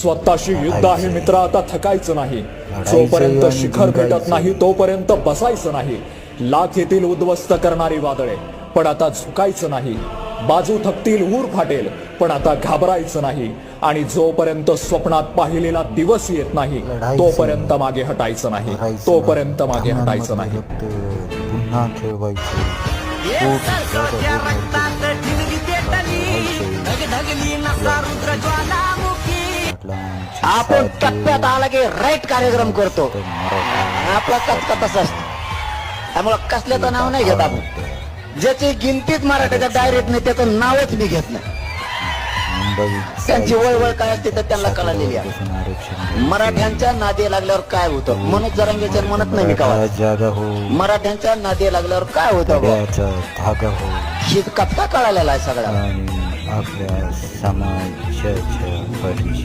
स्वतःशी युद्ध आहे मित्र, आता थकायचं नाही. जोपर्यंत शिखर भेटत नाही तोपर्यंत बसायचं नाही. लाख येतील उद्ध्वस्त करणारी वादळे, पण आता झुकायचं नाही. बाजू थकतील, ऊर फाटेल, पण आता घाबरायचं नाही. आणि जोपर्यंत स्वप्नात पाहिलेला दिवस येत नाही तोपर्यंत मागे हटायचं नाही. तोपर्यंत मागे हटायचं नाही. पुन्हा खेळवायचं. आपण टप्प्यात आला की राईट कार्यक्रम करतो. आपला कचकत असतो, त्यामुळे कसल्याचं नाव नाही घेत आपण. ज्याची गिनतीच मराठीच्या डायरेक्ट नाही त्याचं नावच मी घेत नाही. त्यांची वळवळ काय असते तर त्यांना कळलेली आहे. मराठ्यांच्या नादी लागल्यावर काय होतं मनोज जरांगेच्या म्हणत नाही मी का. मराठ्यांच्या नादी लागल्यावर काय होतं ही कथा कळालेला आहे सगळ्या आपल्या समाजाच्या